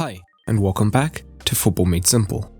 Hi, and welcome back to Football Made Simple.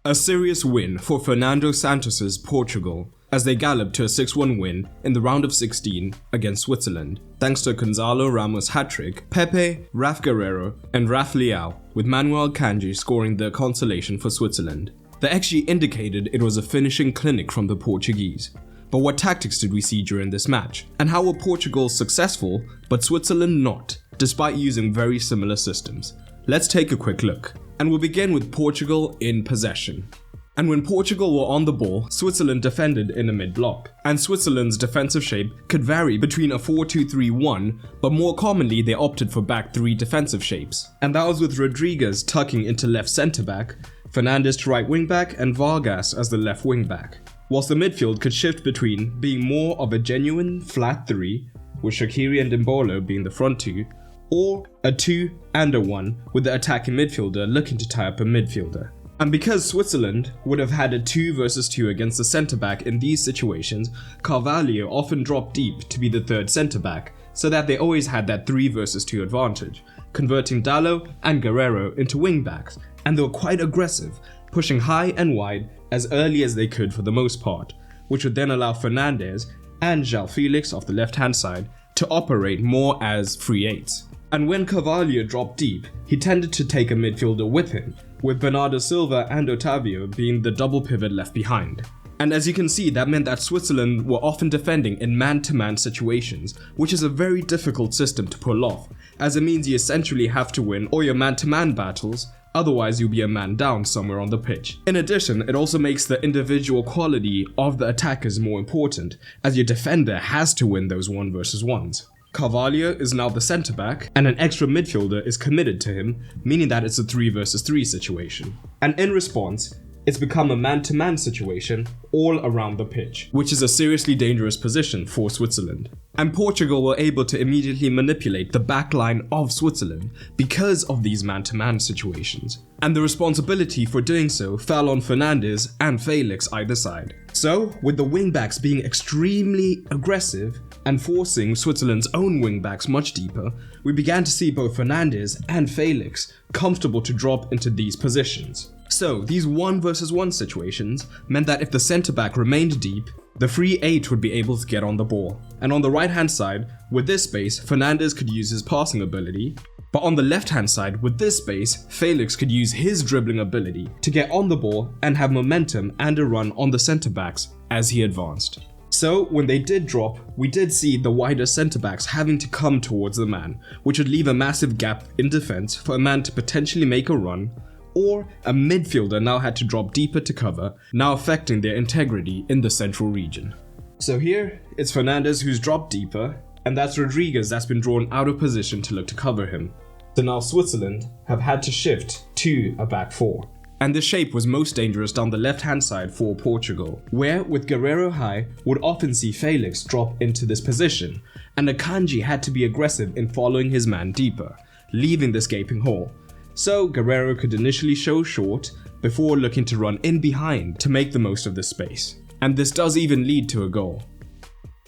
A serious win for Fernando Santos's Portugal as they galloped to a 6-1 win in the round of 16 against Switzerland, thanks to Gonzalo Ramos' hat-trick, Pepe, Raf Guerreiro and Raf Leao, with Manuel Akanji scoring the consolation for Switzerland. The XG indicated it was a finishing clinic from the Portuguese. But what tactics did we see during this match? And how were Portugal successful, but Switzerland not, despite using very similar systems? Let's take a quick look. And we'll begin with Portugal in possession. And when Portugal were on the ball, Switzerland defended in a mid-block. And Switzerland's defensive shape could vary between a 4-2-3-1, but more commonly they opted for back three defensive shapes. And that was with Rodriguez tucking into left centre-back, Fernandes to right wing-back and Vargas as the left wing-back. Whilst the midfield could shift between being more of a genuine flat 3, with Shaqiri and Embolo being the front two, or a 2 and a 1 with the attacking midfielder looking to tie up a midfielder. And because Switzerland would have had a 2 versus 2 against the centre-back in these situations, Carvalho often dropped deep to be the third centre-back, so that they always had that 3 versus 2 advantage, converting Dalot and Guerreiro into wing-backs, and they were quite aggressive, pushing high and wide as early as they could for the most part, which would then allow Fernandes and João Felix off the left-hand side to operate more as free 8s. And when Carvalho dropped deep, he tended to take a midfielder with him, with Bernardo Silva and Otavio being the double pivot left behind. And as you can see, that meant that Switzerland were often defending in man-to-man situations, which is a very difficult system to pull off, as it means you essentially have to win all your man-to-man battles, otherwise you'll be a man down somewhere on the pitch. In addition, it also makes the individual quality of the attackers more important, as your defender has to win those 1 versus 1s. Carvalho is now the centre-back, and an extra midfielder is committed to him, meaning that it's a 3 versus 3 situation. And in response, it's become a man-to-man situation all around the pitch, which is a seriously dangerous position for Switzerland. And Portugal were able to immediately manipulate the back line of Switzerland because of these man-to-man situations. And the responsibility for doing so fell on Fernandes and Felix either side. So, with the wing-backs being extremely aggressive and forcing Switzerland's own wing-backs much deeper, we began to see both Fernandes and Felix comfortable to drop into these positions. So, these 1 versus 1 situations meant that if the centre-back remained deep, the free 8 would be able to get on the ball. And on the right-hand side, with this space, Fernandes could use his passing ability, but on the left-hand side, with this space, Felix could use his dribbling ability to get on the ball and have momentum and a run on the centre-backs as he advanced. So, when they did drop, we did see the wider centre-backs having to come towards the man, which would leave a massive gap in defence for a man to potentially make a run, or a midfielder now had to drop deeper to cover, now affecting their integrity in the central region. So here, it's Fernandes who's dropped deeper, and that's Rodriguez that's been drawn out of position to look to cover him. So now Switzerland have had to shift to a back 4. And this shape was most dangerous down the left-hand side for Portugal, where with Guerreiro high, would often see Felix drop into this position, and Akanji had to be aggressive in following his man deeper, leaving this gaping hole. So Guerreiro could initially show short before looking to run in behind to make the most of this space. And this does even lead to a goal.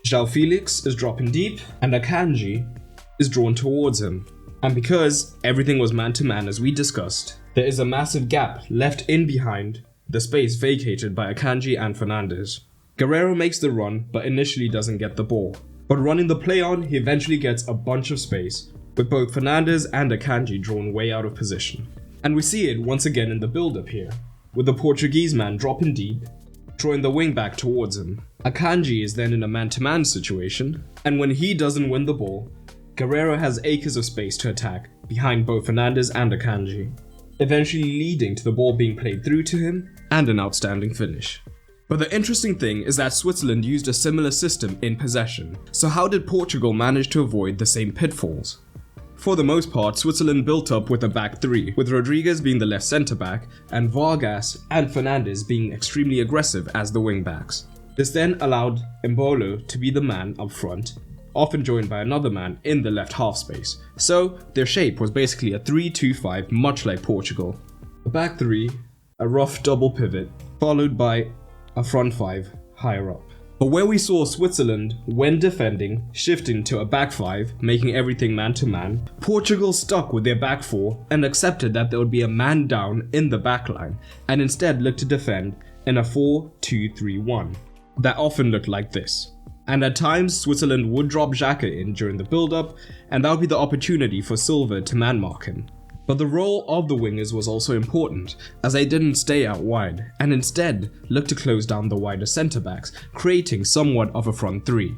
João Felix is dropping deep and Akanji is drawn towards him. And because everything was man-to-man as we discussed, there is a massive gap left in behind the space vacated by Akanji and Fernandes. Guerreiro makes the run but initially doesn't get the ball. But running the play on, he eventually gets a bunch of space, with both Fernandes and Akanji drawn way out of position. And we see it once again in the build-up here, with the Portuguese man dropping deep, drawing the wing back towards him. Akanji is then in a man-to-man situation, and when he doesn't win the ball, Guerreiro has acres of space to attack behind both Fernandes and Akanji, eventually leading to the ball being played through to him and an outstanding finish. But the interesting thing is that Switzerland used a similar system in possession, so how did Portugal manage to avoid the same pitfalls? For the most part, Switzerland built up with a back 3, with Rodriguez being the left centre-back and Vargas and Fernandes being extremely aggressive as the wing-backs. This then allowed Embolo to be the man up front, often joined by another man in the left half space. So their shape was basically a 3-2-5, much like Portugal. A back 3, a rough double pivot, followed by a front 5 higher up. But where we saw Switzerland, when defending, shifting to a back 5, making everything man-to-man, Portugal stuck with their back 4 and accepted that there would be a man down in the back line, and instead looked to defend in a 4-2-3-1. That often looked like this. And at times, Switzerland would drop Xhaka in during the build-up, and that would be the opportunity for Silva to man-mark him. But the role of the wingers was also important, as they didn't stay out wide, and instead looked to close down the wider centre-backs, creating somewhat of a front 3.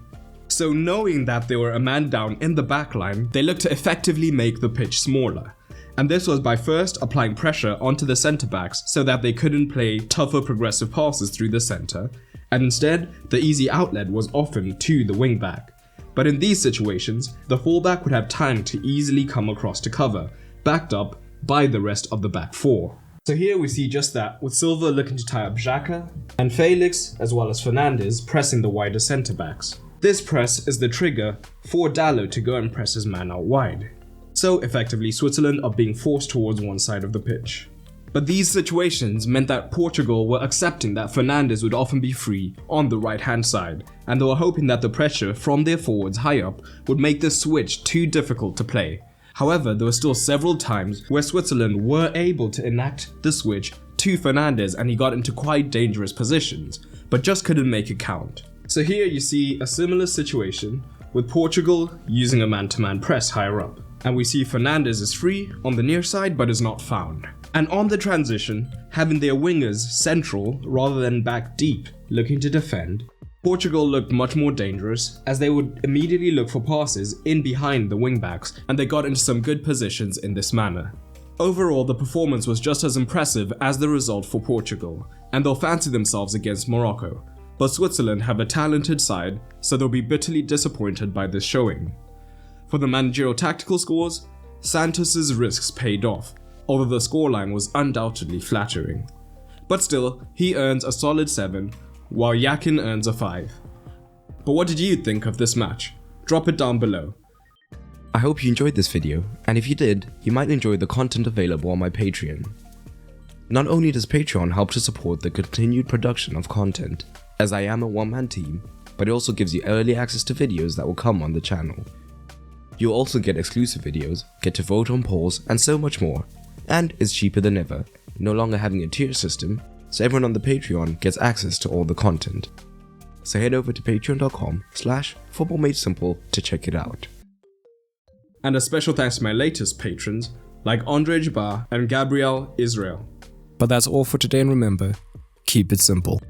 So knowing that they were a man down in the backline, they looked to effectively make the pitch smaller. And this was by first applying pressure onto the centre-backs so that they couldn't play tougher progressive passes through the centre, and instead the easy outlet was often to the wing-back. But in these situations, the full-back would have time to easily come across to cover, backed up by the rest of the back 4. So here we see just that, with Silva looking to tie up Xhaka, and Felix as well as Fernandes pressing the wider centre-backs. This press is the trigger for Dalot to go and press his man out wide. So effectively Switzerland are being forced towards one side of the pitch. But these situations meant that Portugal were accepting that Fernandes would often be free on the right hand side, and they were hoping that the pressure from their forwards high up would make the switch too difficult to play. However, there were still several times where Switzerland were able to enact the switch to Fernandes and he got into quite dangerous positions, but just couldn't make it count. So here you see a similar situation with Portugal using a man-to-man press higher up. And we see Fernandes is free on the near side but is not found. And on the transition, having their wingers central rather than back deep looking to defend, Portugal looked much more dangerous as they would immediately look for passes in behind the wingbacks, and they got into some good positions in this manner. Overall, the performance was just as impressive as the result for Portugal, and they'll fancy themselves against Morocco. But Switzerland have a talented side, so they'll be bitterly disappointed by this showing. For the managerial tactical scores, Santos' risks paid off, although the scoreline was undoubtedly flattering. But still, he earns a solid 7, while Yakin earns a 5. But what did you think of this match? Drop it down below. I hope you enjoyed this video, and if you did, you might enjoy the content available on my Patreon. Not only does Patreon help to support the continued production of content, as I am a one-man team, but it also gives you early access to videos that will come on the channel. You'll also get exclusive videos, get to vote on polls, and so much more. And it's cheaper than ever, no longer having a tier system, so everyone on the Patreon gets access to all the content. So head over to patreon.com/footballmadesimple to check it out. And a special thanks to my latest patrons, like Andre Jabbar and Gabriel Israel. But that's all for today, and remember, keep it simple.